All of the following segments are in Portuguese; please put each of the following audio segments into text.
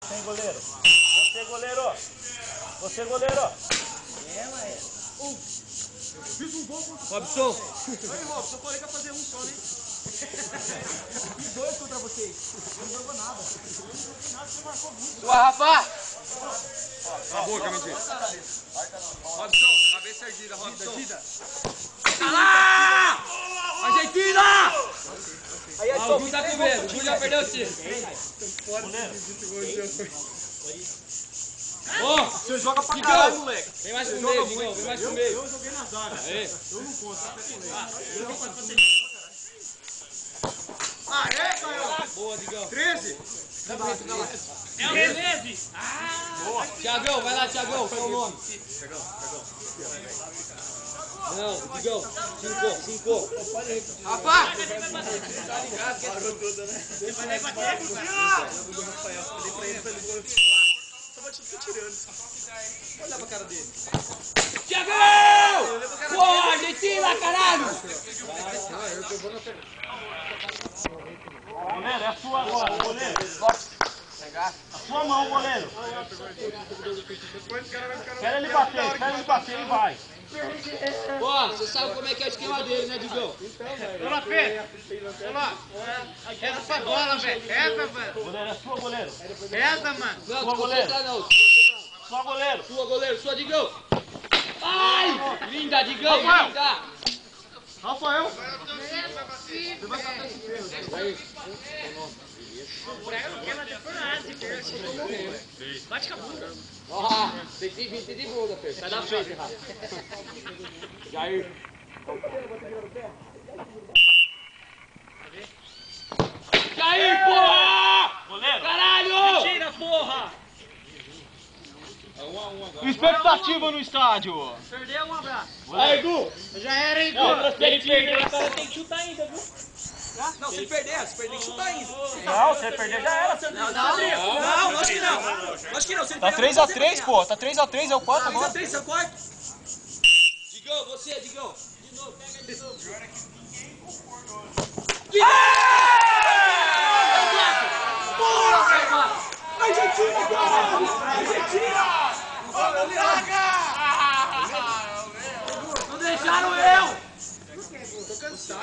Tem goleiro. Você, goleiro. Você, goleiro. Fiz um gol contra Robson. Aí, Robson, eu falei que ia fazer um só, né? Fiz 2 contra vocês. Não jogou nada. Você marcou muito. Sua, Rafa. Cala a boca, mentira. Robson, cabeça erguida, Robson. Lá! Argentina! Aí é o Gu tá com medo, o Gu já perdeu o tiro. Ó, Você joga pra caralho, moleque. vem mais pro meio, Digão, vem mais pro meio. Eu joguei na zaga. Aê. Eu não conto. Ah, é, Caio? Boa, Digão. 13? É o Menezes. Boa. Thiagão, vai lá, Thiagão, qual é o nome? Não, Digão, 5. Rafa! Olha pra cara dele. Thiagão! Pô, Argentina, caralho! Goleiro, é a sua agora, goleiro. A sua mão, goleiro. Espera ele bater e vai. Ó, você sabe como é que é o esquema dele, né, Digão? Vamos lá, Pedro. Vamos lá. Reza essa bola, velho. Reza, velho. Goleiro, é sua, goleiro. Reza, mano. Não, Sua, te goleiro. concentrar não. Sua, goleiro. Sua, goleiro, sua, Digão. Ai! Linda, Digão, Rafael. linda. Rafael. Você vai catar esse ferro. Bate com a bunda. Ó, 120 de bunda, Pedro. Sai da frente, Rafa. Jair. Jair, porra! Goleiro. Caralho! Tira, porra! Expectativa no estádio. Perdeu, um abraço. Aí, Gu! Já era, hein, Não, Gu? se ele perder, Tem que chutar ainda, viu? Não, se perder tem que chutar ainda. Não, você perder já era. Não, acho que não. Acho que não. Tá 3x3, pô. Tá 3x3, é o 4 agora. 3x3, é o quarto. Digão, você, Digão. De novo, pega de novo. Argentina, cara! Argentina! Não deixaram eu! Tô cansado.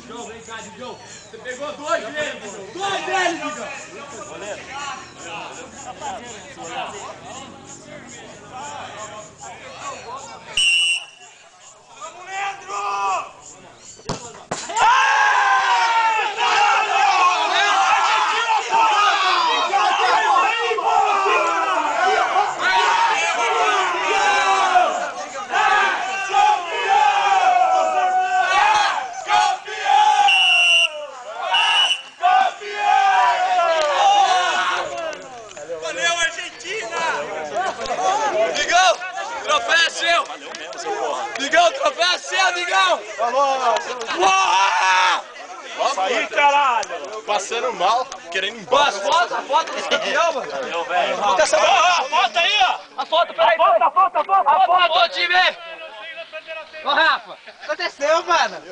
Digão, vem cá, Digão. Você pegou 2 deles, Digão. 2 deles, Digão. Goleiro. Vamos, Leandro! Digão, troféu é seu! Digão, troféu é seu, Digão! Porra! Isso aí, caralho. Passando mal, querendo ir embora. A foto desse campeão, mano! Valeu, velho. A foto aí, ó! A foto, peraí! A foto, time! Ô, Rafa! O que aconteceu, mano?